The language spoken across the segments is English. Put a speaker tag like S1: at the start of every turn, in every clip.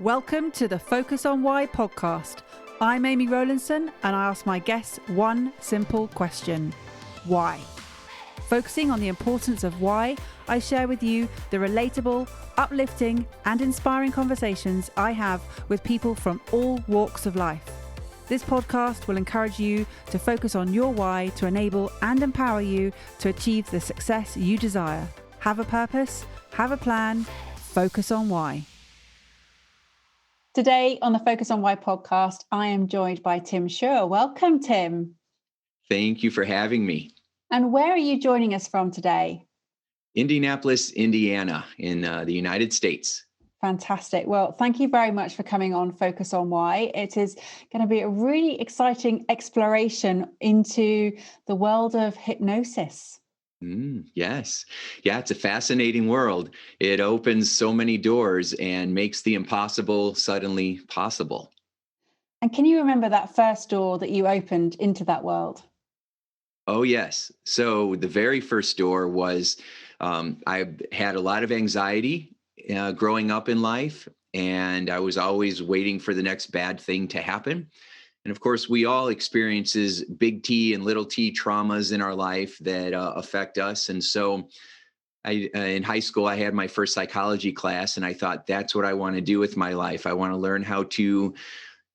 S1: Welcome to the Focus on Why podcast. I'm Amy Rowlandson and I ask my guests one simple question. Why? Focusing on the importance of why, I share with you the relatable, uplifting and inspiring conversations I have with people from all walks of life. This podcast will encourage you to focus on your why to enable and empower you to achieve the success you desire. Have a purpose, have a plan, focus on why. Today on the Focus on Why podcast, I am joined by Tim Shurr. Welcome, Tim.
S2: Thank you for having me.
S1: And where are you joining us from today?
S2: Indianapolis, Indiana, in the United States.
S1: Fantastic. Well, thank you very much for coming on Focus on Why. It is going to be a really exciting exploration into the world of hypnosis.
S2: Yes. Yeah, it's a fascinating world. It opens so many doors and makes the impossible suddenly possible.
S1: And can you remember that first door that you opened into that world?
S2: Oh, yes. So the very first door was I had a lot of anxiety growing up in life, and I was always waiting for the next bad thing to happen. And of course, we all experiences big T and little t traumas in our life that affect us. And so in high school, I had my first psychology class, and I thought, that's what I want to do with my life. I want to learn how to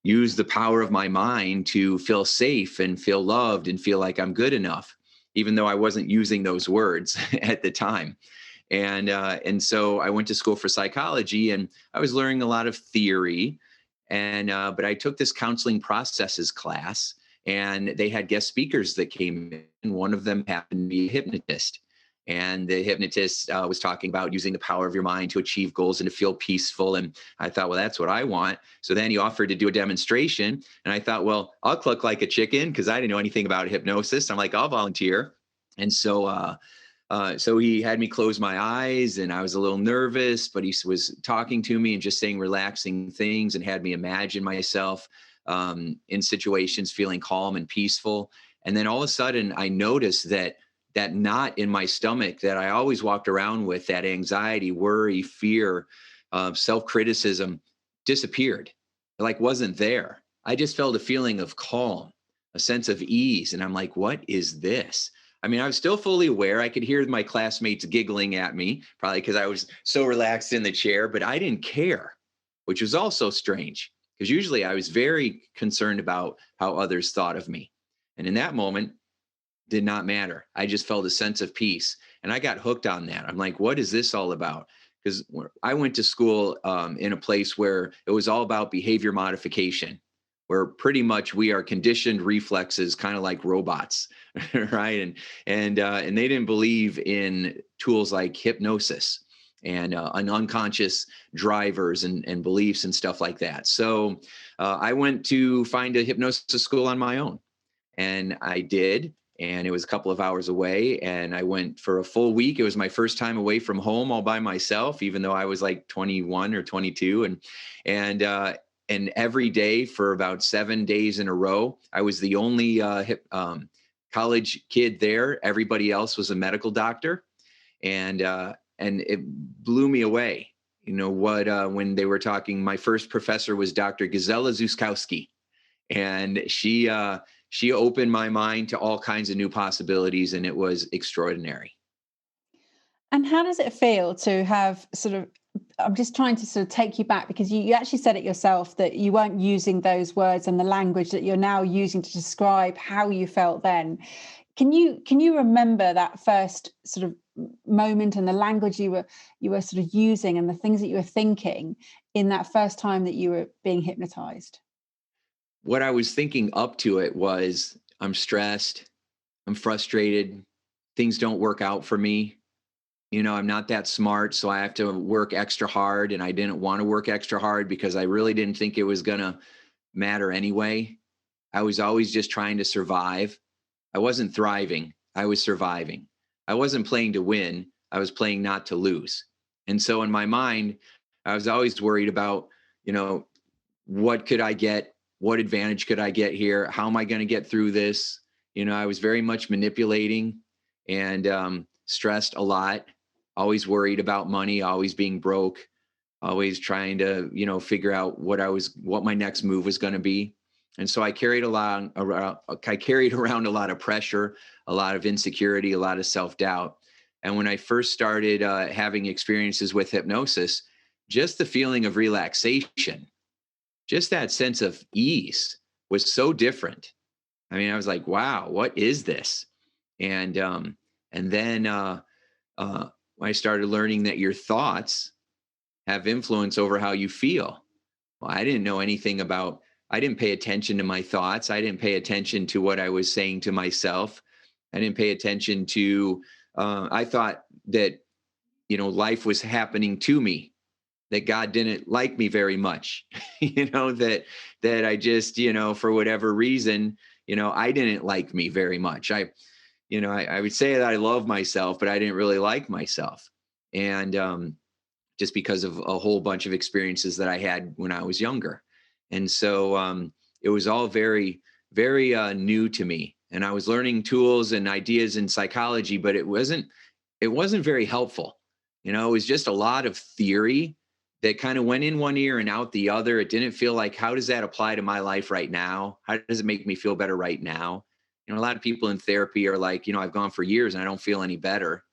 S2: use the power of my mind to feel safe and feel loved and feel like I'm good enough, even though I wasn't using those words at the time. And so I went to school for psychology, and I was learning a lot of theory. But I took this counseling processes class, and they had guest speakers that came in. One of them happened to be a hypnotist. And the hypnotist was talking about using the power of your mind to achieve goals and to feel peaceful. And I thought, well, that's what I want. So then he offered to do a demonstration. And I thought, well, I'll cluck like a chicken because I didn't know anything about hypnosis. I'm like, I'll volunteer. And so he had me close my eyes, and I was a little nervous, but he was talking to me and just saying relaxing things and had me imagine myself in situations feeling calm and peaceful. And then all of a sudden I noticed that knot in my stomach that I always walked around with, that anxiety, worry, fear, self-criticism, disappeared. It like wasn't there. I just felt a feeling of calm, a sense of ease. And I'm like, what is this? I mean, I was still fully aware. I could hear my classmates giggling at me, probably because I was so relaxed in the chair, but I didn't care, which was also strange because usually I was very concerned about how others thought of me. And in that moment, did not matter. I just felt a sense of peace, and I got hooked on that. I'm like, what is this all about? Because I went to school in a place where it was all about behavior modification, where pretty much we are conditioned reflexes, kind of like robots, right? And they didn't believe in tools like hypnosis and unconscious drivers and beliefs and stuff like that. So I went to find a hypnosis school on my own, and I did. And it was a couple of hours away, and I went for a full week. It was my first time away from home all by myself, even though I was like 21 or 22. And every day for about 7 days in a row, I was the only college kid there. Everybody else was a medical doctor. And it blew me away. You know what, when they were talking, my first professor was Dr. Gazella Zuskowski. And she opened my mind to all kinds of new possibilities, and it was extraordinary.
S1: And how does it feel to have I'm just trying to sort of take you back, because you actually said it yourself that you weren't using those words and the language that you're now using to describe how you felt then. Can you remember that first sort of moment and the language you were sort of using and the things that you were thinking in that first time that you were being hypnotized?
S2: What I was thinking up to it was, I'm stressed, I'm frustrated, things don't work out for me. You know, I'm not that smart, so I have to work extra hard. And I didn't want to work extra hard because I really didn't think it was going to matter anyway. I was always just trying to survive. I wasn't thriving. I was surviving. I wasn't playing to win. I was playing not to lose. And so in my mind, I was always worried about, what could I get? What advantage could I get here? How am I going to get through this? I was very much manipulating and stressed a lot, always worried about money, always being broke, always trying to, figure out what my next move was going to be. And so I carried around a lot of pressure, a lot of insecurity, a lot of self-doubt. And when I first started having experiences with hypnosis, just the feeling of relaxation, just that sense of ease was so different. I mean, I was like, wow, what is this? And then I started learning that your thoughts have influence over how you feel. Well, I didn't know anything about, I didn't pay attention to my thoughts. I didn't pay attention to what I was saying to myself. I didn't pay attention to, I thought that, life was happening to me, that God didn't like me very much, that I just, for whatever reason, I didn't like me very much. I would say that I love myself, but I didn't really like myself. And just because of a whole bunch of experiences that I had when I was younger. And so it was all very, very new to me. And I was learning tools and ideas in psychology, but it wasn't very helpful. It was just a lot of theory that kind of went in one ear and out the other. It didn't feel like, how does that apply to my life right now? How does it make me feel better right now? A lot of people in therapy are like, I've gone for years and I don't feel any better.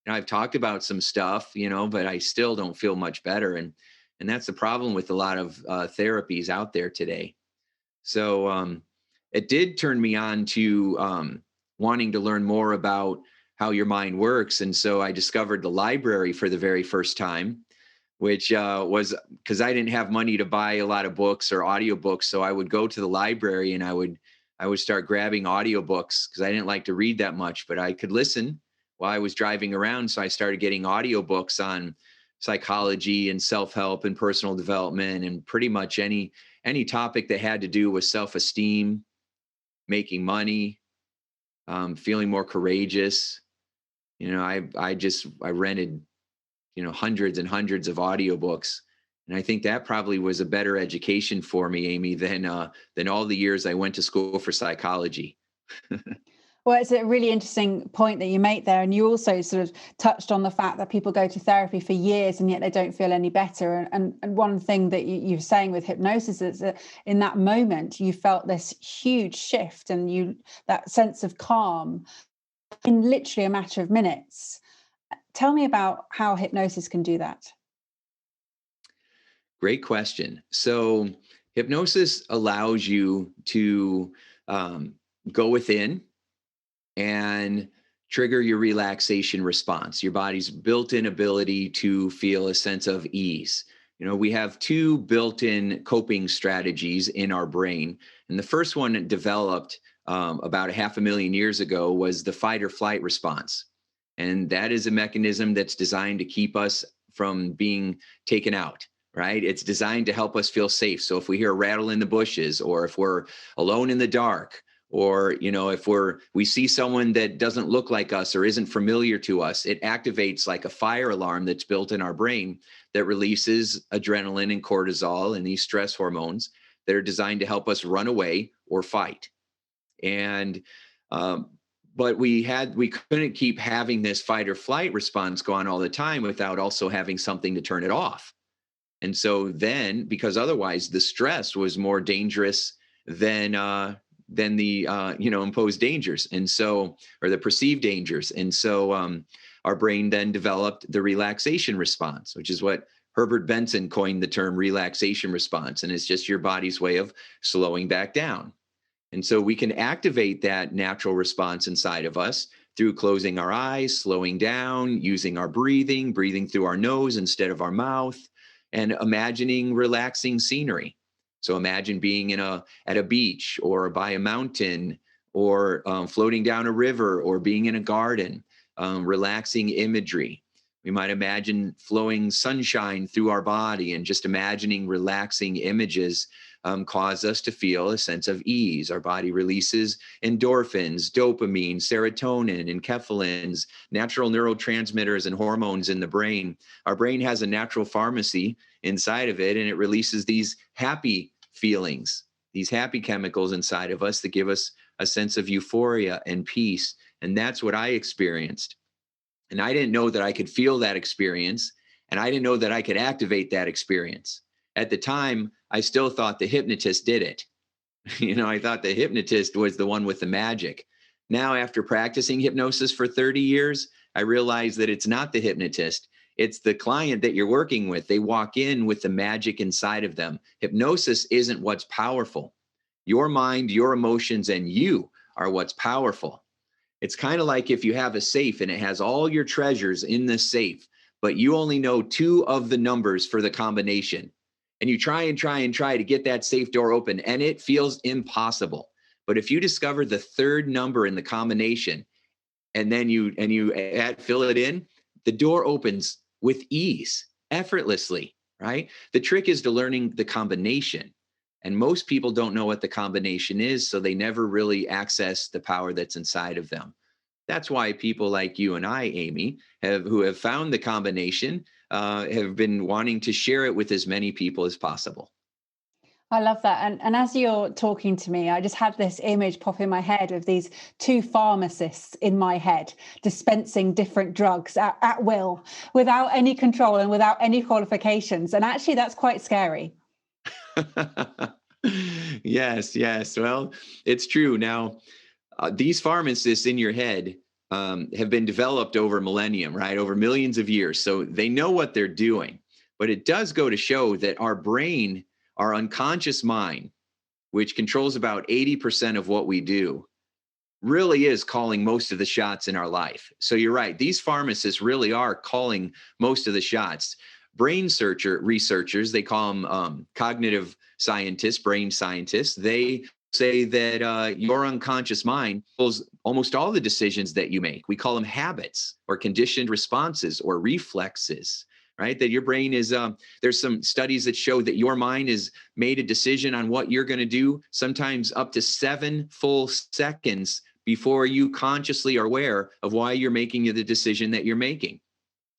S2: I've talked about some stuff, but I still don't feel much better. And that's the problem with a lot of therapies out there today. So it did turn me on to wanting to learn more about how your mind works. And so I discovered the library for the very first time, which was because I didn't have money to buy a lot of books or audiobooks. So I would go to the library and I would start grabbing audiobooks because I didn't like to read that much, but I could listen while I was driving around. So I started getting audiobooks on psychology and self-help and personal development and pretty much any topic that had to do with self-esteem, making money, feeling more courageous. I rented, hundreds and hundreds of audiobooks. And I think that probably was a better education for me, Amy, than all the years I went to school for psychology.
S3: Well, it's a really interesting point that you make there. And you also sort of touched on the fact that people go to therapy for years and yet they don't feel any better. And one thing that you're saying with hypnosis is that in that moment, you felt this huge shift and that sense of calm in literally a matter of minutes. Tell me about how hypnosis can do that.
S2: Great question. So hypnosis allows you to go within and trigger your relaxation response, your body's built-in ability to feel a sense of ease. We have two built-in coping strategies in our brain. And the first one developed about 500,000 years ago was the fight or flight response. And that is a mechanism that's designed to keep us from being taken out, right? It's designed to help us feel safe. So if we hear a rattle in the bushes, or if we're alone in the dark, or, if we see someone that doesn't look like us or isn't familiar to us, it activates like a fire alarm that's built in our brain that releases adrenaline and cortisol and these stress hormones that are designed to help us run away or fight. And, but we couldn't keep having this fight or flight response go on all the time without also having something to turn it off. And so then, because otherwise the stress was more dangerous than the imposed dangers, and so, or the perceived dangers. And so our brain then developed the relaxation response, which is what Herbert Benson coined the term relaxation response. And it's just your body's way of slowing back down. And so we can activate that natural response inside of us through closing our eyes, slowing down, using our breathing through our nose instead of our mouth, and imagining relaxing scenery. So imagine being at a beach or by a mountain, or floating down a river, or being in a garden, relaxing imagery. We might imagine flowing sunshine through our body, and just imagining relaxing images cause us to feel a sense of ease. Our body releases endorphins, dopamine, serotonin, enkephalins, natural neurotransmitters and hormones in the brain. Our brain has a natural pharmacy inside of it, and it releases these happy feelings, these happy chemicals inside of us that give us a sense of euphoria and peace. And that's what I experienced. And I didn't know that I could feel that experience And I didn't know that I could activate that experience. At the time, I still thought the hypnotist did it. I thought the hypnotist was the one with the magic. Now, after practicing hypnosis for 30 years, I realize that it's not the hypnotist. It's the client that you're working with. They walk in with the magic inside of them. Hypnosis isn't what's powerful. Your mind, your emotions, and you are what's powerful. It's kind of like if you have a safe and it has all your treasures in the safe, but you only know 2 of the numbers for the combination. And you try to get that safe door open, and it feels impossible. But if you discover the 3rd number in the combination, and then you fill it in, the door opens with ease, effortlessly, right? The trick is to learning the combination. And most people don't know what the combination is, so they never really access the power that's inside of them. That's why people like you and I, Amy, who have found the combination, have been wanting to share it with as many people as possible.
S3: I love that. And as you're talking to me, I just had this image pop in my head of these 2 pharmacists in my head dispensing different drugs at will, without any control and without any qualifications. And actually, that's quite scary.
S2: Yes. Well, it's true. Now, these pharmacists in your head have been developed over millennium, right? Over millions of years. So they know what they're doing. But it does go to show that our brain, our unconscious mind, which controls about 80% of what we do, really is calling most of the shots in our life. So you're right. These pharmacists really are calling most of the shots. Brain researchers, they call them cognitive scientists, brain scientists. They say that your unconscious mind pulls almost all the decisions that you make. We call them habits or conditioned responses or reflexes, right? That your brain is, there's some studies that show that your mind has made a decision on what you're going to do, sometimes up to 7 full seconds before you consciously are aware of why you're making the decision that you're making.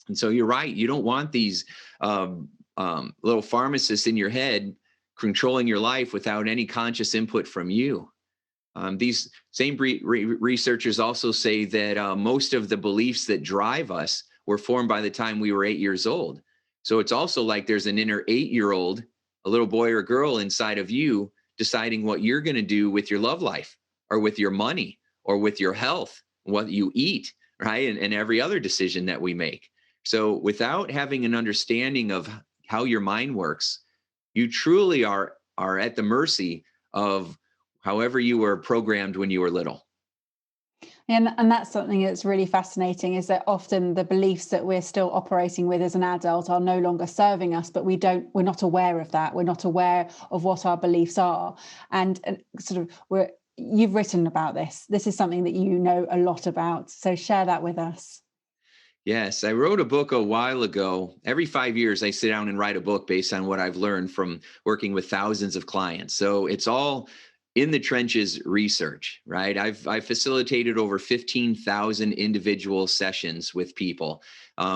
S2: And so you're right. You don't want these little pharmacists in your head controlling your life without any conscious input from you. These same researchers also say that most of the beliefs that drive us were formed by the time we were 8 years old. So it's also like there's an inner 8-year-old, a little boy or girl inside of you deciding what you're going to do with your love life or with your money or with your health, what you eat, right? And every other decision that we make. So without having an understanding of how your mind works, you truly are at the mercy of however you were programmed when you were little.
S3: And that's something that's really fascinating, is that often the beliefs that we're still operating with as an adult are no longer serving us, but we're not aware of that. We're not aware of what our beliefs are. And you've written about this. This is something that you know a lot about. So share that with us.
S2: Yes, I wrote a book a while ago. Every 5 years, I sit down and write a book based on what I've learned from working with thousands of clients. So it's all in the trenches research, right? I've facilitated over 15,000 individual sessions with people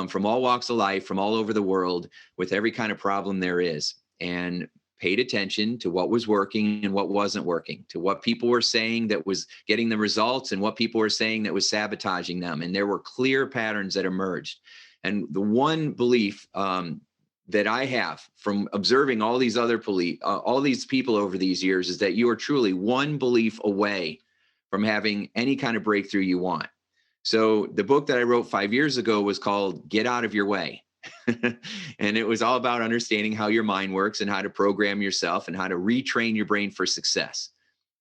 S2: from all walks of life, from all over the world, with every kind of problem there is, and paid attention to what was working and what wasn't working, to what people were saying that was getting the results and what people were saying that was sabotaging them. And there were clear patterns that emerged. And the one belief that I have from observing all these all these people over these years is that you are truly one belief away from having any kind of breakthrough you want. So the book that I wrote 5 years ago was called Get Out of Your Way. And it was all about understanding how your mind works and how to program yourself and how to retrain your brain for success.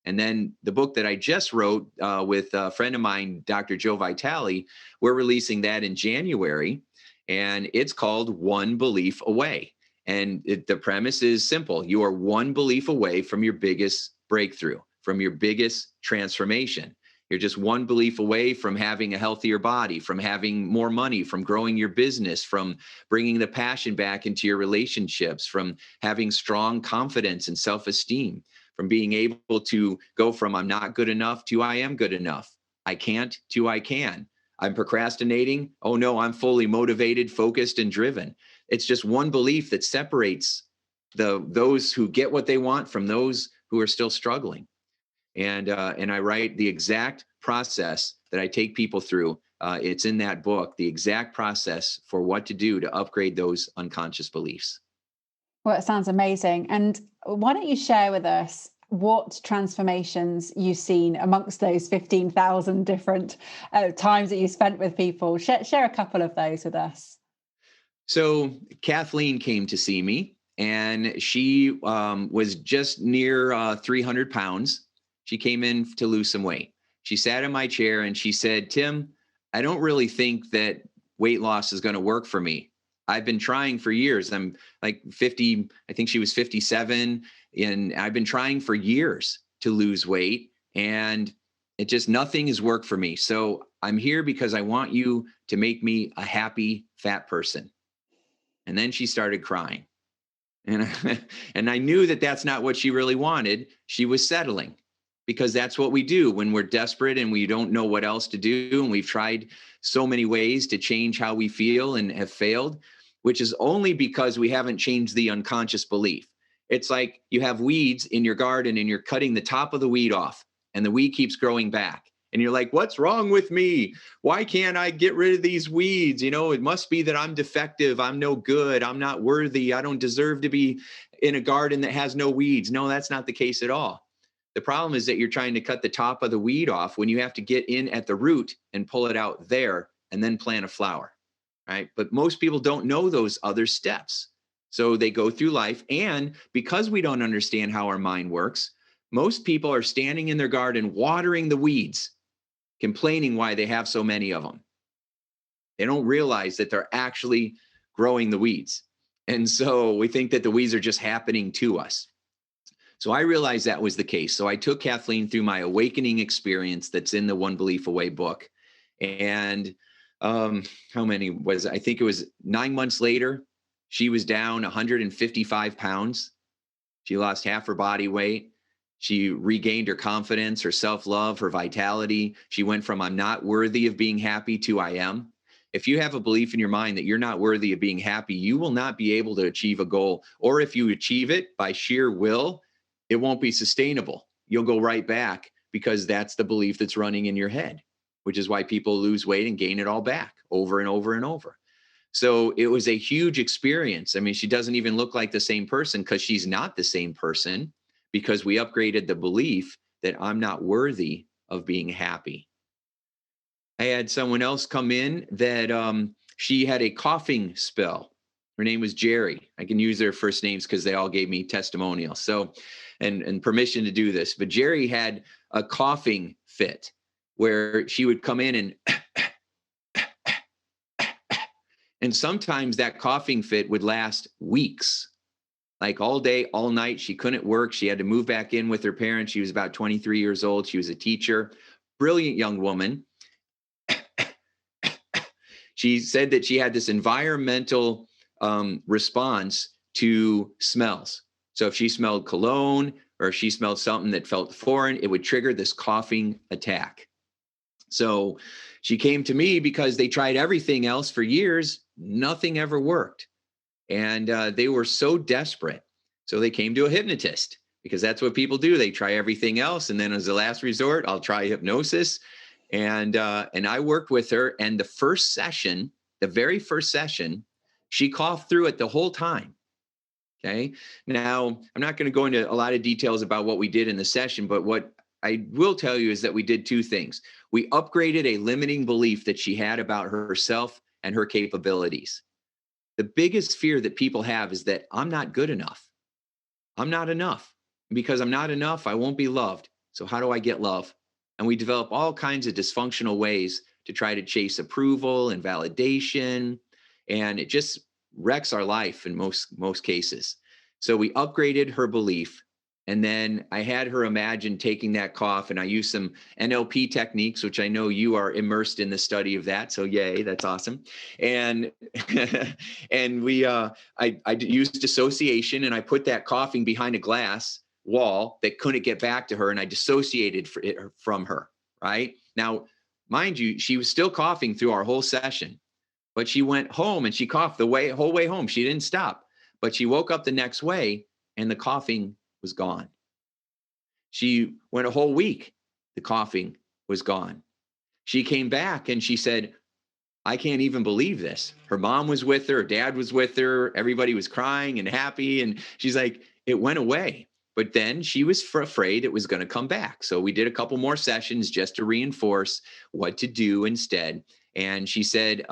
S2: And then the book that I just wrote with a friend of mine, Dr. Joe Vitale, we're releasing that in January. And it's called One Belief Away. And the premise is simple. You are one belief away from your biggest breakthrough, from your biggest transformation. You're just one belief away from having a healthier body, from having more money, from growing your business, from bringing the passion back into your relationships, from having strong confidence and self-esteem, from being able to go from I'm not good enough to I am good enough. I can't to I can. I'm procrastinating. Oh no, I'm fully motivated, focused, and driven. It's just one belief that separates those who get what they want from those who are still struggling. And I write the exact process that I take people through It's in that book, the exact process for what to do to upgrade those unconscious beliefs.
S3: Well, it sounds amazing. And why don't you share with us what transformations you've seen amongst those 15,000 different times that you spent with people? Share a couple of those with us.
S2: So Kathleen came to see me, and she was just near 300 pounds. She came in to lose some weight. She sat in my chair and she said, Tim, I don't really think that weight loss is going to work for me. I've been trying for years. I'm like 50, I think she was 57, and I've been trying for years to lose weight, and it just, nothing has worked for me. So I'm here because I want you to make me a happy fat person. And then she started crying. And, and I knew that that's not what she really wanted. She was settling, because that's what we do when we're desperate and we don't know what else to do. And we've tried so many ways to change how we feel and have failed, which is only because we haven't changed the unconscious belief. It's like you have weeds in your garden and you're cutting the top of the weed off, and the weed keeps growing back. And you're like, what's wrong with me? Why can't I get rid of these weeds? You know, it must be that I'm defective. I'm no good. I'm not worthy. I don't deserve to be in a garden that has no weeds. No, that's not the case at all. The problem is that you're trying to cut the top of the weed off when you have to get in at the root and pull it out there and then plant a flower, right? But most people don't know those other steps. So they go through life, and because we don't understand how our mind works, most people are standing in their garden watering the weeds, complaining why they have so many of them. They don't realize that they're actually growing the weeds. And so we think that the weeds are just happening to us. So I realized that was the case. So I took Kathleen through my awakening experience that's in the One Belief Away book. And how many was it? I think it was 9 months later, she was down 155 pounds. She lost half her body weight. She regained her confidence, her self-love, her vitality. She went from I'm not worthy of being happy to I am. If you have a belief in your mind that you're not worthy of being happy, you will not be able to achieve a goal. Or if you achieve it by sheer will, it won't be sustainable. You'll go right back, because that's the belief that's running in your head, which is why people lose weight and gain it all back over and over and over. So it was a huge experience. I mean, she doesn't even look like the same person, because she's not the same person, because we upgraded the belief that I'm not worthy of being happy. I had someone else come in that she had a coughing spell. Her name was Jerry. I can use their first names because they all gave me testimonials. So, and permission to do this. But Jerry had a coughing fit where she would come in and sometimes that coughing fit would last weeks. Like all day, all night. She couldn't work. She had to move back in with her parents. She was about 23 years old. She was a teacher, brilliant young woman. She said that she had this environmental response to smells. So if she smelled cologne or if she smelled something that felt foreign, it would trigger this coughing attack. So she came to me because they tried everything else for years. Nothing ever worked. And they were so desperate. So they came to a hypnotist, because that's what people do. They try everything else. And then as a last resort, I'll try hypnosis. And I worked with her. And the very first session, she coughed through it the whole time. Okay. Now, I'm not going to go into a lot of details about what we did in the session, but what I will tell you is that we did two things. We upgraded a limiting belief that she had about herself and her capabilities. The biggest fear that people have is that I'm not good enough. I'm not enough. Because I'm not enough, I won't be loved. So how do I get love? And we develop all kinds of dysfunctional ways to try to chase approval and validation. And it just wrecks our life in most cases. So we upgraded her belief. And then I had her imagine taking that cough, and I used some NLP techniques, which I know you are immersed in the study of that. So yay, that's awesome. And I used dissociation, and I put that coughing behind a glass wall that couldn't get back to her, and I dissociated from her. Right now, mind you, she was still coughing through our whole session, but she went home and she coughed the whole way home. She didn't stop, but she woke up the next way and the coughing was gone. She went a whole week. The coughing was gone. she came back and she said, I can't even believe this. Her mom was with her, her dad was with her, everybody was crying and happy. And she's like, it went away. But then she was afraid it was going to come back. So we did a couple more sessions just to reinforce what to do instead. And she said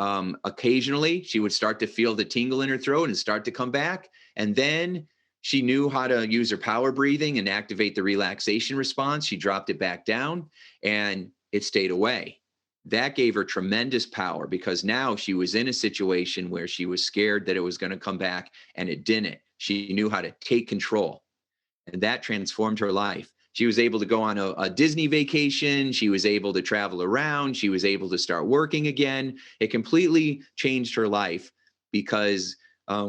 S2: occasionally she would start to feel the tingle in her throat and start to come back. And then she knew how to use her power breathing and activate the relaxation response. She dropped it back down and it stayed away. That gave her tremendous power because now she was in a situation where she was scared that it was going to come back and it didn't. She knew how to take control. And that transformed her life. She was able to go on a Disney vacation. She was able to travel around. She was able to start working again. It completely changed her life because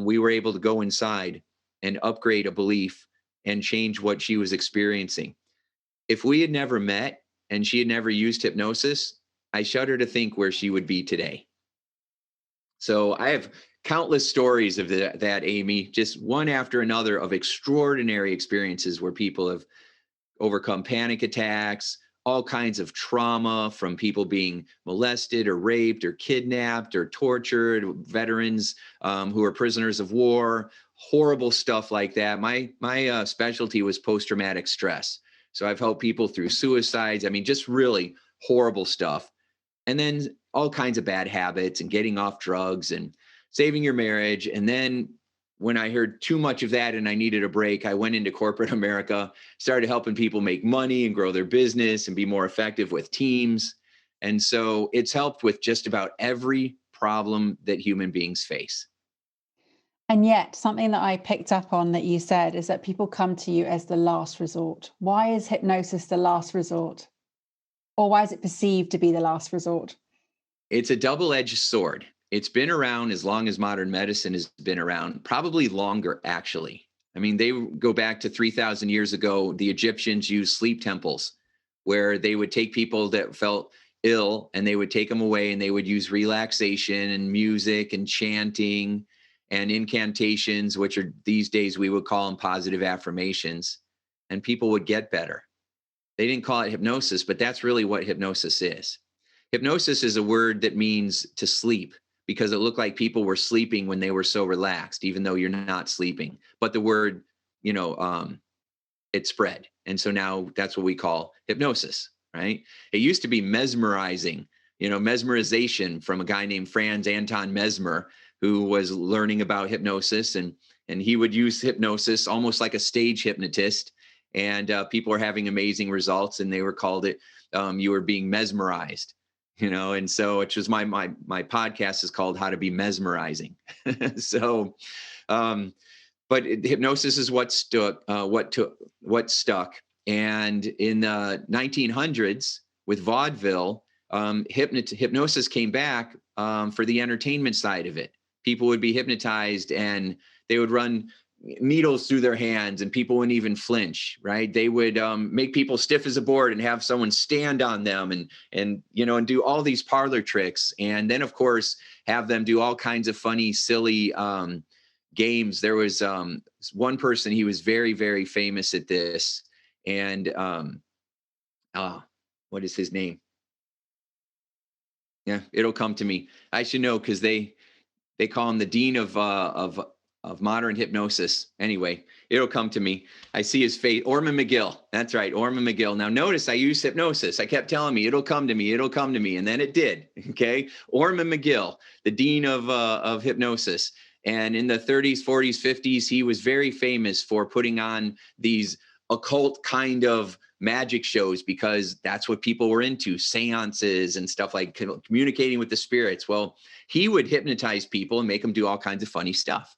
S2: we were able to go inside and upgrade a belief and change what she was experiencing. If we had never met and she had never used hypnosis, I shudder to think where she would be today. So I have countless stories of that, Amy, just one after another of extraordinary experiences where people have overcome panic attacks, all kinds of trauma from people being molested or raped or kidnapped or tortured, veterans who are prisoners of war, horrible stuff like that. My specialty was post-traumatic stress. So I've helped people through suicides. I mean, just really horrible stuff. And then all kinds of bad habits and getting off drugs and saving your marriage. And then when I heard too much of that and I needed a break, I went into corporate America, started helping people make money and grow their business and be more effective with teams. And so it's helped with just about every problem that human beings face.
S3: And yet, something that I picked up on that you said is that people come to you as the last resort. Why is hypnosis the last resort? Or why is it perceived to be the last resort?
S2: It's a double-edged sword. It's been around as long as modern medicine has been around, probably longer, actually. I mean, they go back to 3,000 years ago. The Egyptians used sleep temples where they would take people that felt ill and they would take them away and they would use relaxation and music and chanting and incantations, which are these days we would call them positive affirmations, and people would get better. They didn't call it hypnosis, but that's really what hypnosis is. Hypnosis is a word that means to sleep because it looked like people were sleeping when they were so relaxed, even though you're not sleeping. But the word, it spread. And so now that's what we call hypnosis, right? It used to be mesmerizing, mesmerization from a guy named Franz Anton Mesmer, who was learning about hypnosis. And he would use hypnosis almost like a stage hypnotist. And people were having amazing results, and they were called it, you were being mesmerized, and so which was my podcast is called How to Be Mesmerizing. So, but hypnosis is what stuck. And in the 1900s with vaudeville, hypnosis came back for the entertainment side of it. People would be hypnotized and they would run needles through their hands and people wouldn't even flinch, right? They would make people stiff as a board and have someone stand on them and do all these parlor tricks. And then of course, have them do all kinds of funny, silly games. There was one person, he was very, very famous at this. And what is his name? Yeah, it'll come to me. I should know because they call him the dean of modern hypnosis. Anyway, it'll come to me. I see his face. Orman McGill. That's right. Orman McGill. Now notice I use hypnosis. I kept telling me it'll come to me. It'll come to me. And then it did. Okay. Orman McGill, the dean of hypnosis. And in the 30s, 40s, 50s, he was very famous for putting on these occult kind of magic shows because that's what people were into, seances and stuff like communicating with the spirits. Well, he would hypnotize people and make them do all kinds of funny stuff.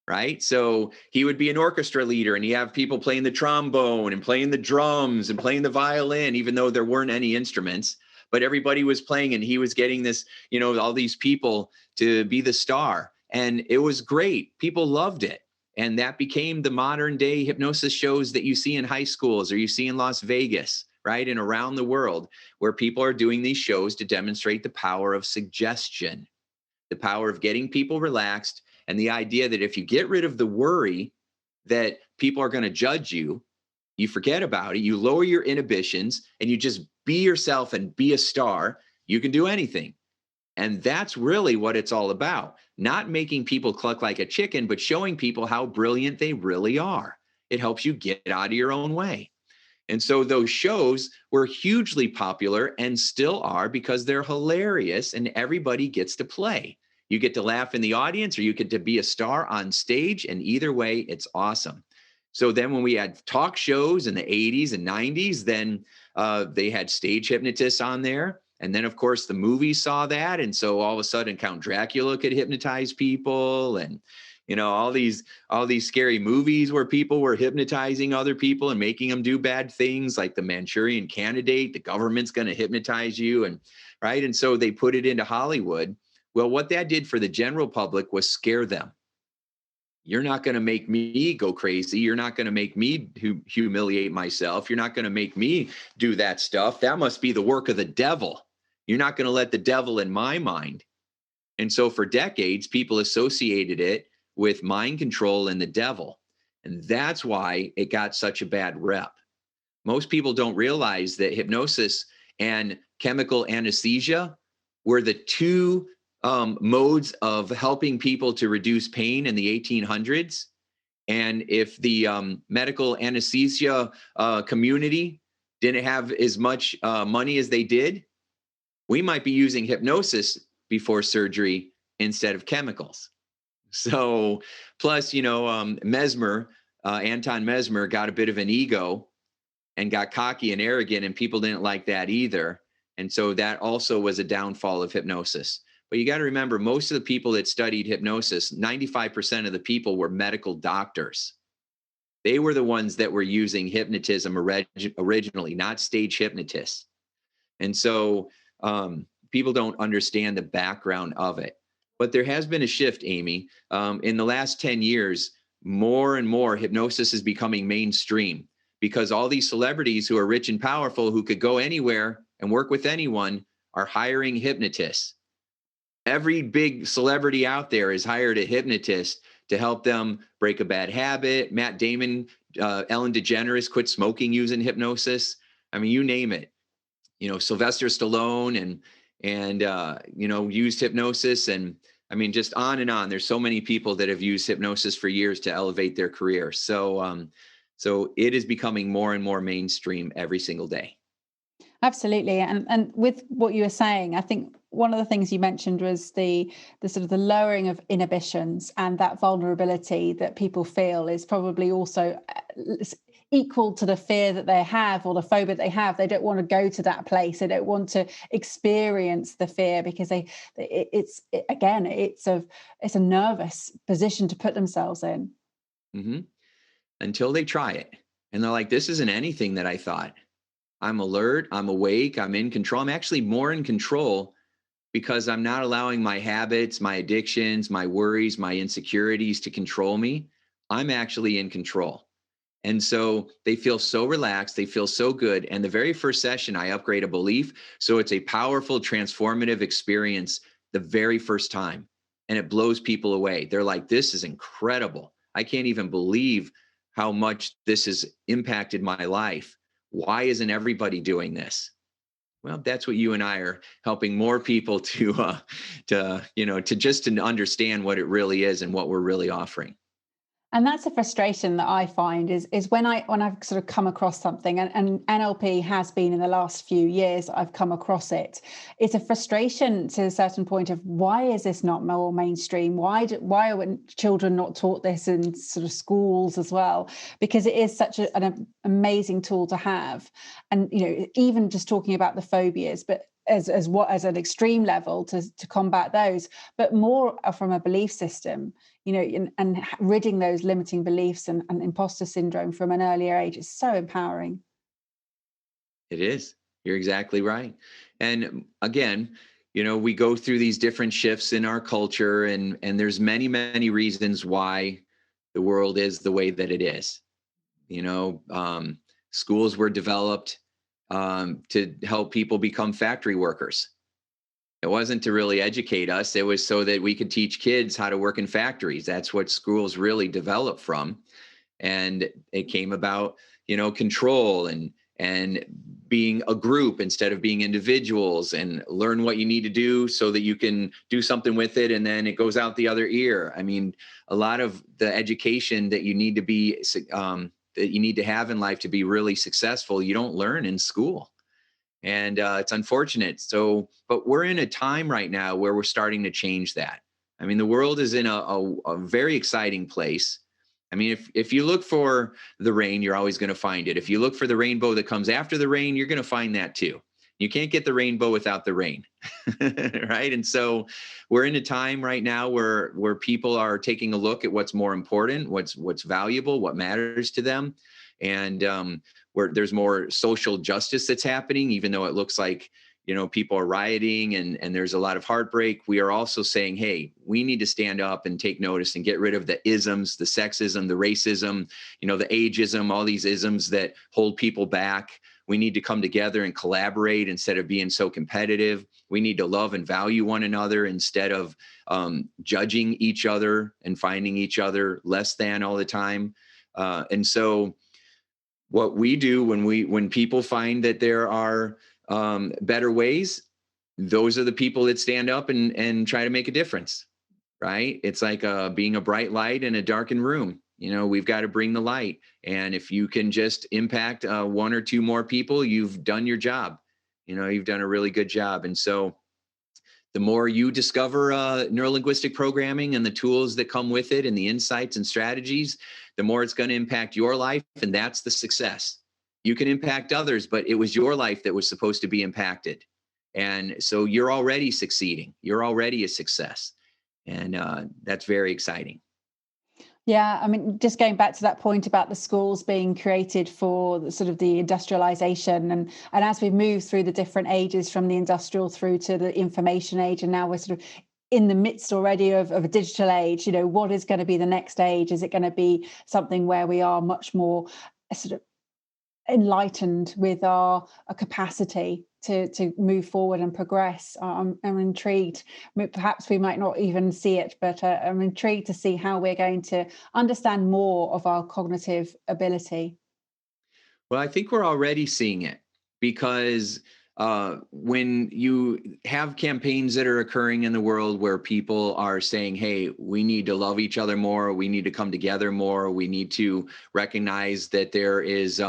S2: Right. So he would be an orchestra leader and he have people playing the trombone and playing the drums and playing the violin, even though there weren't any instruments, but everybody was playing and he was getting this, all these people to be the star. And it was great. People loved it. And that became the modern day hypnosis shows that you see in high schools or you see in Las Vegas, right? And around the world where people are doing these shows to demonstrate the power of suggestion, the power of getting people relaxed. And the idea that if you get rid of the worry that people are going to judge you, you forget about it, you lower your inhibitions and you just be yourself and be a star, You can do anything. And that's really what it's all about. Not making people cluck like a chicken, but showing people how brilliant they really are. It helps you get out of your own way. And so those shows were hugely popular and still are because they're hilarious and everybody gets to play. You get to laugh in the audience or you get to be a star on stage. And either way, it's awesome. So then when we had talk shows in the 80s and 90s, then they had stage hypnotists on there. And then, of course, the movies saw that. And so all of a sudden, Count Dracula could hypnotize people. And, all these scary movies where people were hypnotizing other people and making them do bad things, like the Manchurian Candidate, the government's going to hypnotize you. And right. And so they put it into Hollywood. Well, what that did for the general public was scare them. You're not going to make me go crazy. You're not going to make me humiliate myself. You're not going to make me do that stuff. That must be the work of the devil. You're not going to let the devil in my mind. And so for decades, people associated it with mind control and the devil. And that's why it got such a bad rep. Most people don't realize that hypnosis and chemical anesthesia were the two modes of helping people to reduce pain in the 1800s. And if the medical anesthesia community didn't have as much money as they did, we might be using hypnosis before surgery instead of chemicals. So plus, Mesmer, Anton Mesmer got a bit of an ego and got cocky and arrogant, and people didn't like that either. And so that also was a downfall of hypnosis. But you got to remember, most of the people that studied hypnosis, 95% of the people were medical doctors. They were the ones that were using hypnotism originally, not stage hypnotists. And so people don't understand the background of it. But there has been a shift, Amy. In the last 10 years, more and more hypnosis is becoming mainstream because all these celebrities who are rich and powerful, who could go anywhere and work with anyone, are hiring hypnotists. Every big celebrity out there has hired a hypnotist to help them break a bad habit. Matt Damon, Ellen DeGeneres quit smoking using hypnosis. I mean, you name it. Sylvester Stallone and used hypnosis. And I mean, just on and on. There's so many people that have used hypnosis for years to elevate their career. So it is becoming more and more mainstream every single day.
S3: Absolutely. And with what you were saying, I think one of the things you mentioned was the sort of the lowering of inhibitions, and that vulnerability that people feel is probably also equal to the fear that they have or the phobia they have. They don't want to go to that place. They don't want to experience the fear because it's a nervous position to put themselves in.
S2: Mm-hmm. Until they try it. And they're like, this isn't anything that I thought. I'm alert, I'm awake, I'm in control. I'm actually more in control because I'm not allowing my habits, my addictions, my worries, my insecurities to control me. I'm actually in control. And so they feel so relaxed, they feel so good. And the very first session, I upgrade a belief. So it's a powerful, transformative experience the very first time. And it blows people away. They're like, this is incredible. I can't even believe how much this has impacted my life. Why isn't everybody doing this? Well, that's what you and I are helping more people to understand what it really is and what we're really offering.
S3: And that's a frustration that I find is when I've sort of come across something, and NLP has been in the last few years, I've come across it. It's a frustration to a certain point of, why is this not more mainstream? Why are children not taught this in sort of schools as well? Because it is such an amazing tool to have. And, even just talking about the phobias, but as an extreme level to combat those, but more from a belief system, and ridding those limiting beliefs and imposter syndrome from an earlier age is so empowering.
S2: It is. You're exactly right. And again, we go through these different shifts in our culture, and there's many, many reasons why the world is the way that it is. Schools were developed to help people become factory workers. It wasn't to really educate us. It was so that we could teach kids how to work in factories. That's what schools really developed from. And it came about, control and being a group instead of being individuals, and learn what you need to do so that you can do something with it. And then it goes out the other ear. I mean, a lot of the education that you need to be, that you need to have in life to be really successful, you don't learn in school. And it's unfortunate. So, but we're in a time right now where we're starting to change that. I mean, the world is in a very exciting place. I mean, if you look for the rain, you're always going to find it. If you look for the rainbow that comes after the rain, you're going to find that too. You can't get the rainbow without the rain, right? And so we're in a time right now where people are taking a look at what's more important, what's valuable, what matters to them, and where there's more social justice that's happening, even though it looks like, people are rioting and there's a lot of heartbreak. We are also saying, hey, we need to stand up and take notice and get rid of the isms, the sexism, the racism, the ageism, all these isms that hold people back. We need to come together and collaborate instead of being so competitive. We need to love and value one another instead of judging each other and finding each other less than all the time. And so what we do when people find that there are better ways, those are the people that stand up and try to make a difference, right? It's like being a bright light in a darkened room. We've got to bring the light. And if you can just impact one or two more people, you've done your job. You've done a really good job. And so the more you discover neurolinguistic programming and the tools that come with it and the insights and strategies, the more it's going to impact your life. And that's the success. You can impact others, but it was your life that was supposed to be impacted. And so you're already succeeding. You're already a success. And that's very exciting.
S3: Yeah, I mean, just going back to that point about the schools being created for the, sort of the industrialization, and as we move through the different ages from the industrial through to the information age, and now we're sort of in the midst already of a digital age, what is going to be the next age? Is it going to be something where we are much more sort of enlightened with our capacity to move forward and progress? I'm intrigued. Perhaps we might not even see it, but I'm intrigued to see how we're going to understand more of our cognitive ability.
S2: Well, I think we're already seeing it, because when you have campaigns that are occurring in the world where people are saying, hey, we need to love each other more, we need to come together more, we need to recognize that there is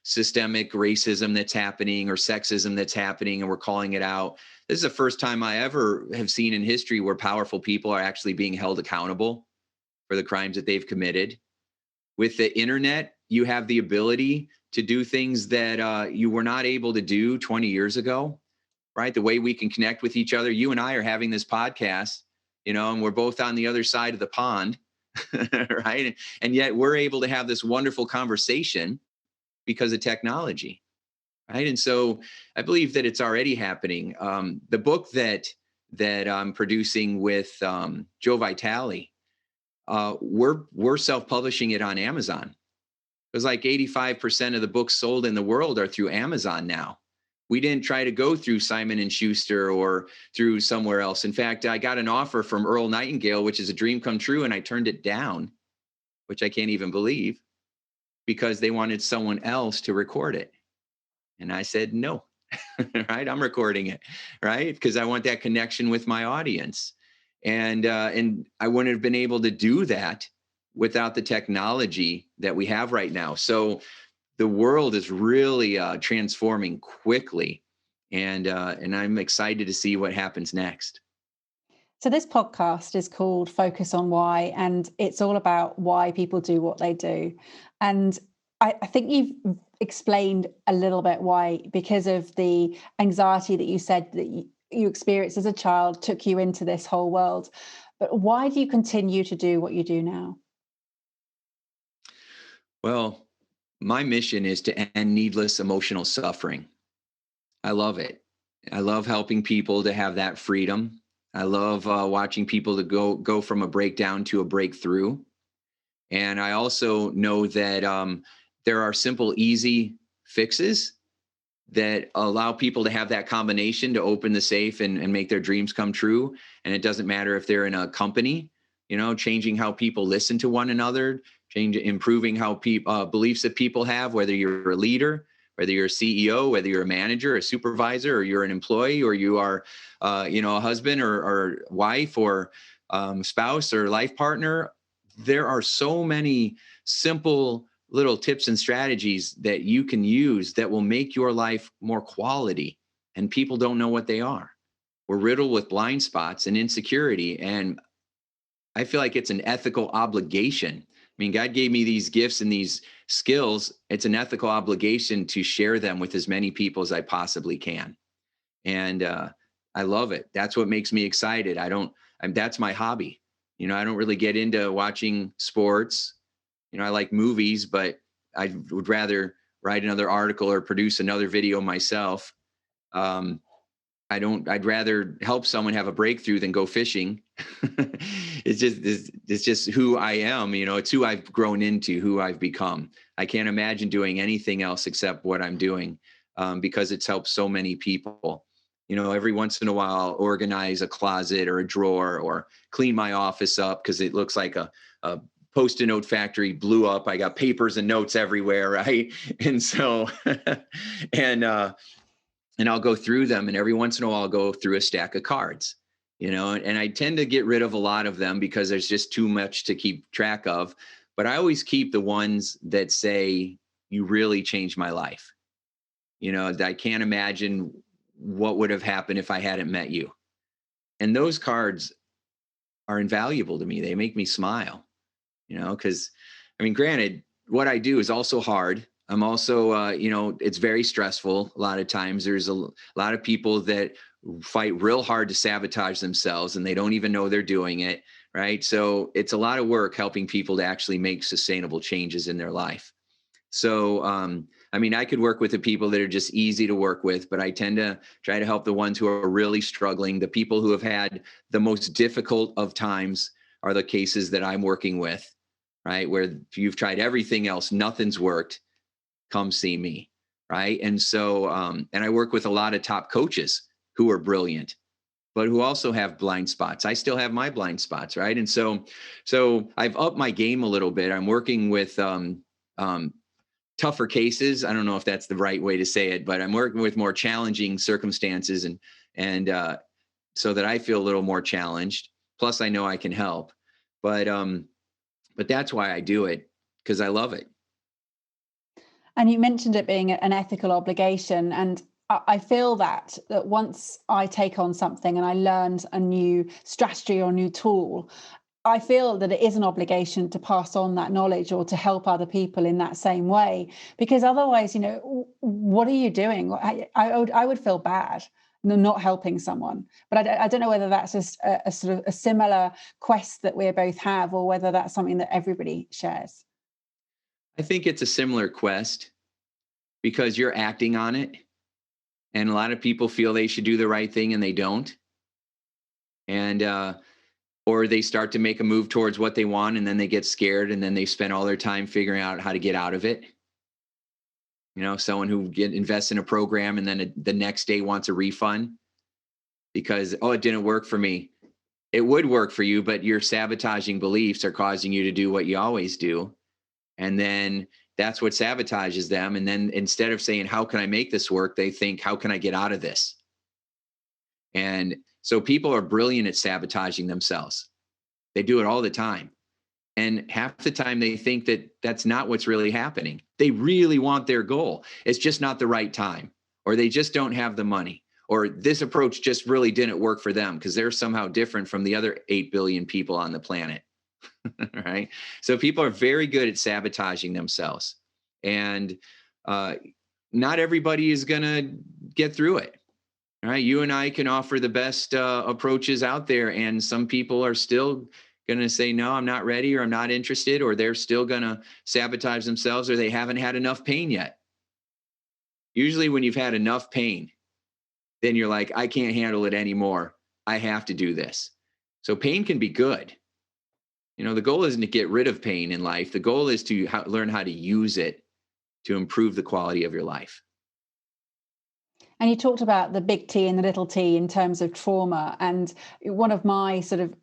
S2: systemic racism that's happening or sexism that's happening, and we're calling it out. This is the first time I ever have seen in history where powerful people are actually being held accountable for the crimes that they've committed. With the internet, you have the ability to do things that you were not able to do 20 years ago, right? The way we can connect with each other. You and I are having this podcast, and we're both on the other side of the pond, right? And yet we're able to have this wonderful conversation because of technology, right? And so I believe that it's already happening. The book that I'm producing with Joe Vitale, we're self-publishing it on Amazon. It was like 85% of the books sold in the world are through Amazon now. We didn't try to go through Simon and Schuster or through somewhere else. In fact, I got an offer from Earl Nightingale, which is a dream come true, and I turned it down, which I can't even believe, because they wanted someone else to record it. And I said, no, right? I'm recording it, right? Because I want that connection with my audience. And I wouldn't have been able to do that without the technology that we have right now. So the world is really transforming quickly, and I'm excited to see what happens next.
S3: So this podcast is called Focus on Why, and it's all about why people do what they do. And I think you've explained a little bit why, because of the anxiety that you said that you experienced as a child took you into this whole world. But why do you continue to do what you do now?
S2: Well, my mission is to end needless emotional suffering. I love it. I love helping people to have that freedom. I love watching people to go from a breakdown to a breakthrough. And I also know that there are simple, easy fixes that allow people to have that combination to open the safe and make their dreams come true. And it doesn't matter if they're in a company, changing how people listen to one another, improving how beliefs that people have, whether you're a leader, whether you're a CEO, whether you're a manager, a supervisor, or you're an employee, or you are, a husband or wife or spouse or life partner. There are so many simple little tips and strategies that you can use that will make your life more quality. And people don't know what they are. We're riddled with blind spots and insecurity. And I feel like it's an ethical obligation. I mean, God gave me these gifts and these skills. It's an ethical obligation to share them with as many people as I possibly can. And I love it. That's what makes me excited. That's my hobby. I don't really get into watching sports. I like movies, but I would rather write another article or produce another video myself. I'd rather help someone have a breakthrough than go fishing. It's just who I am. It's who I've grown into, who I've become. I can't imagine doing anything else except what I'm doing, because it's helped so many people. Every once in a while, I'll organize a closet or a drawer or clean my office up because it looks like a Post-it note factory blew up. I got papers and notes everywhere, right? And so, and I'll go through them, and every once in a while I'll go through a stack of cards, and I tend to get rid of a lot of them because there's just too much to keep track of. But I always keep the ones that say, you really changed my life. I can't imagine what would have happened if I hadn't met you. And those cards are invaluable to me. They make me smile, because granted, what I do is also hard. I'm also, it's very stressful. A lot of times there's a lot of people that fight real hard to sabotage themselves and they don't even know they're doing it. Right. So it's a lot of work helping people to actually make sustainable changes in their life. So, I could work with the people that are just easy to work with, but I tend to try to help the ones who are really struggling. The people who have had the most difficult of times are the cases that I'm working with, right? Where you've tried everything else, nothing's worked. Come see me. Right. And so, and I work with a lot of top coaches who are brilliant, but who also have blind spots. I still have my blind spots. Right. And so I've upped my game a little bit. I'm working with, tougher cases. I don't know if that's the right way to say it, but I'm working with more challenging circumstances and so that I feel a little more challenged. Plus I know I can help, but that's why I do it, because I love it.
S3: And you mentioned it being an ethical obligation. And I feel that once I take on something and I learned a new strategy or new tool, I feel that it is an obligation to pass on that knowledge or to help other people in that same way, because otherwise, what are you doing? I would feel bad not helping someone. But I don't know whether that's a sort of a similar quest that we both have, or whether that's something that everybody shares.
S2: I think it's a similar quest because you're acting on it. And a lot of people feel they should do the right thing and they don't. And, or they start to make a move towards what they want and then they get scared and then they spend all their time figuring out how to get out of it. Someone who invests in a program and then the next day wants a refund because, it didn't work for me. It would work for you, but your sabotaging beliefs are causing you to do what you always do. And then that's what sabotages them. And then instead of saying, how can I make this work? They think, how can I get out of this? And so people are brilliant at sabotaging themselves. They do it all the time. And half the time they think that that's not what's really happening. They really want their goal. It's just not the right time, or they just don't have the money, or this approach just really didn't work for them because they're somehow different from the other 8 billion people on the planet. Right. So people are very good at sabotaging themselves, and not everybody is going to get through it. All right. You and I can offer the best approaches out there. And some people are still going to say, no, I'm not ready, or I'm not interested, or they're still going to sabotage themselves, or they haven't had enough pain yet. Usually when you've had enough pain, then you're like, I can't handle it anymore. I have to do this. So pain can be good. The goal isn't to get rid of pain in life. The goal is to learn how to use it to improve the quality of your life.
S3: And you talked about the big T and the little t in terms of trauma. And one of my sort of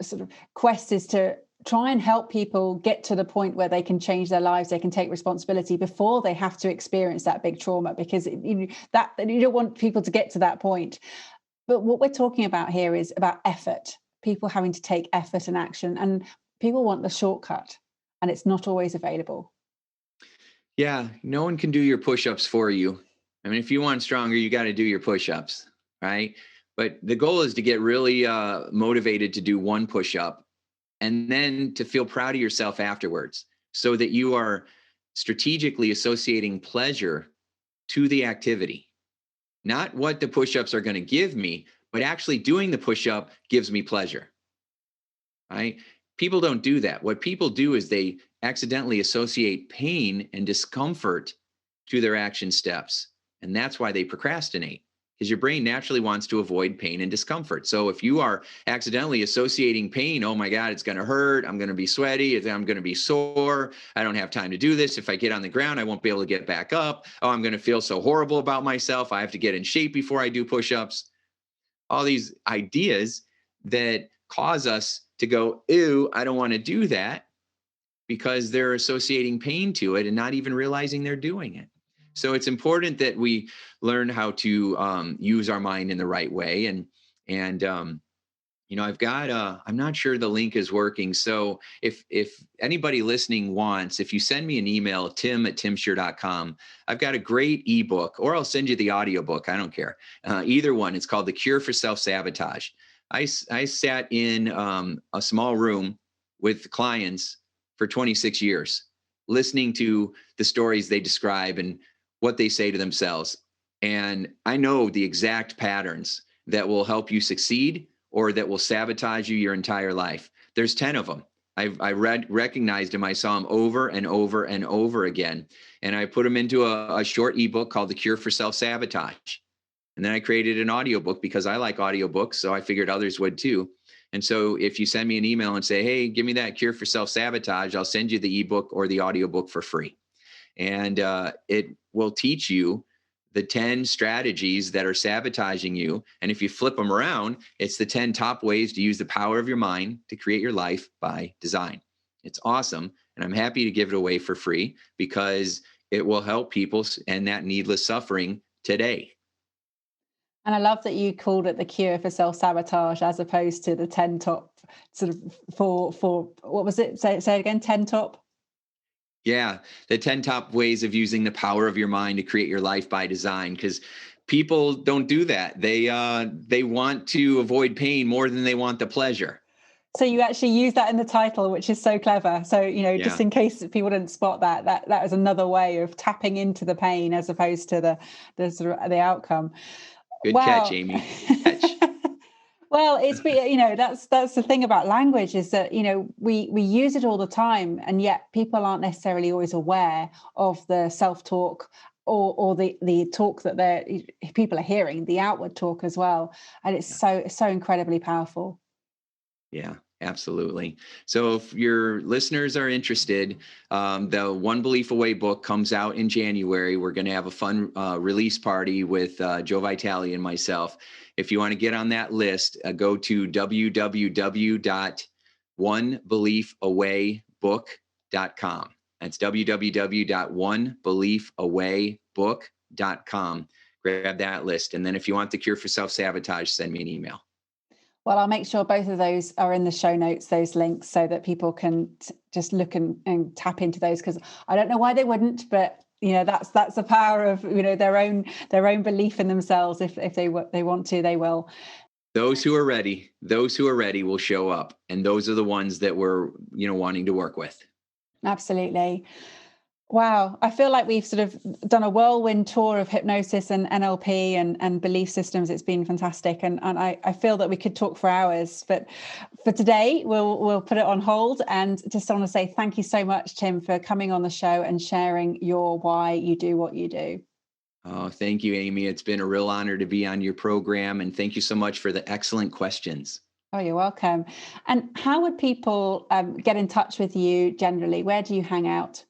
S3: quest is to try and help people get to the point where they can change their lives, they can take responsibility before they have to experience that big trauma, because you don't want people to get to that point. But what we're talking about here is about effort, people having to take effort and action, and people want the shortcut, and it's not always available.
S2: Yeah, no one can do your push-ups for you. I mean, if you want stronger, you got to do your push-ups, right? But the goal is to get really motivated to do one push-up and then to feel proud of yourself afterwards, so that you are strategically associating pleasure to the activity. Not what the push-ups are going to give me, but actually doing the push-up gives me pleasure, right? People don't do that. What people do is they accidentally associate pain and discomfort to their action steps. And that's why they procrastinate, because your brain naturally wants to avoid pain and discomfort. So if you are accidentally associating pain, oh my God, it's going to hurt, I'm going to be sweaty, I'm going to be sore, I don't have time to do this. If I get on the ground, I won't be able to get back up. Oh, I'm going to feel so horrible about myself. I have to get in shape before I do push-ups. All these ideas that cause us to go, ew, I don't want to do that, because they're associating pain to it and not even realizing they're doing it. So it's important that we learn how to use our mind in the right way. And I've got, I'm not sure the link is working. So if anybody listening wants, if you send me an email, tim@timshurr.com, I've got a great ebook, or I'll send you the audiobook. I don't care. Either one. It's called The Cure for Self-Sabotage. I sat in a small room with clients for 26 years, listening to the stories they describe and what they say to themselves. And I know the exact patterns that will help you succeed or that will sabotage you your entire life. There's 10 of them. I recognized them. I saw them over and over and over again. And I put them into a short ebook called The Cure for Self-Sabotage. And then I created an audiobook because I like audiobooks. So I figured others would too. And so if you send me an email and say, hey, give me that Cure for Self-Sabotage, I'll send you the ebook or the audiobook for free. And it will teach you the 10 strategies that are sabotaging you. And if you flip them around, it's the 10 top ways to use the power of your mind to create your life by design. It's awesome. And I'm happy to give it away for free because it will help people end that needless suffering today.
S3: And I love that you called it the cure for self-sabotage as opposed to the 10 top sort of for what was it? Say it again, 10 top?
S2: Yeah, the 10 top ways of using the power of your mind to create your life by design, because people don't do that. They want to avoid pain more than they want the pleasure.
S3: So you actually use that in the title, which is so clever. So, just
S2: Yeah.
S3: in case people didn't spot that is another way of tapping into the pain as opposed to the sort of the outcome.
S2: Good catch,
S3: Wow.
S2: Amy. Good catch.
S3: Well, that's the thing about language is that, we use it all the time, and yet people aren't necessarily always aware of the self-talk or the talk that people are hearing, the outward talk as well. And it's so incredibly powerful.
S2: Yeah, absolutely. So if your listeners are interested, the One Belief Away book comes out in January. We're going to have a fun release party with Joe Vitale and myself. If you want to get on that list, go to www.onebeliefawaybook.com. That's www.onebeliefawaybook.com. Grab that list. And then if you want the Cure for Self-Sabotage, send me an email.
S3: Well, I'll make sure both of those are in the show notes, those links, so that people can just look and tap into those, because I don't know why they wouldn't, but that's the power of their own belief in themselves. If they want to, they will.
S2: Those who are ready will show up, and those are the ones that we're wanting to work with.
S3: Absolutely. Wow. I feel like we've sort of done a whirlwind tour of hypnosis and NLP and belief systems. It's been fantastic. And I feel that we could talk for hours, but for today, we'll put it on hold. And just want to say thank you so much, Tim, for coming on the show and sharing your why you do what you do.
S2: Oh, thank you, Amy. It's been a real honor to be on your program. And thank you so much for the excellent questions.
S3: Oh, you're welcome. And how would people get in touch with you generally? Where do you hang out?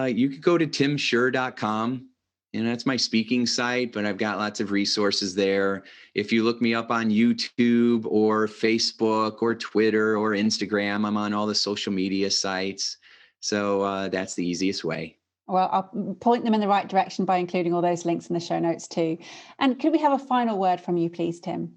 S2: You could go to timshurr.com. And that's my speaking site, but I've got lots of resources there. If you look me up on YouTube or Facebook or Twitter or Instagram, I'm on all the social media sites. So that's the easiest way.
S3: Well, I'll point them in the right direction by including all those links in the show notes too. And could we have a final word from you, please, Tim?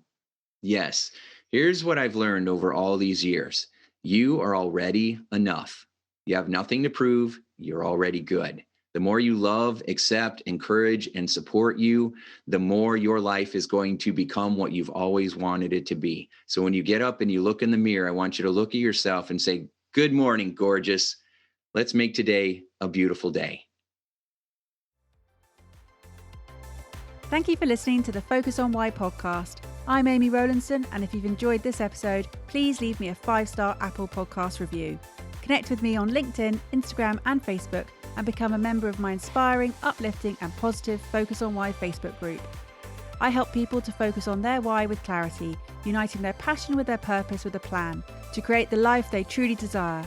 S2: Yes. Here's what I've learned over all these years. You are already enough. You have nothing to prove. You're already good. The more you love, accept, encourage, and support you, the more your life is going to become what you've always wanted it to be. So when you get up and you look in the mirror, I want you to look at yourself and say, "Good morning, gorgeous. Let's make today a beautiful day."
S1: Thank you for listening to the Focus on Why podcast. I'm Amy Rowlandson, and if you've enjoyed this episode, please leave me a 5-star Apple Podcast review. Connect with me on LinkedIn, Instagram, and Facebook, and become a member of my inspiring, uplifting, and positive Focus on Why Facebook group. I help people to focus on their why with clarity, uniting their passion with their purpose with a plan to create the life they truly desire.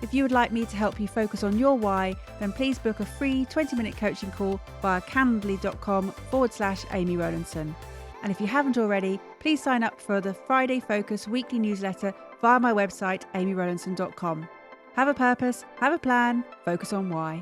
S1: If you would like me to help you focus on your why, then please book a free 20-minute coaching call via calendly.com/Amy Rowlandson. And if you haven't already, please sign up for the Friday Focus weekly newsletter via my website, amyrowlandson.com. Have a purpose, have a plan, focus on why.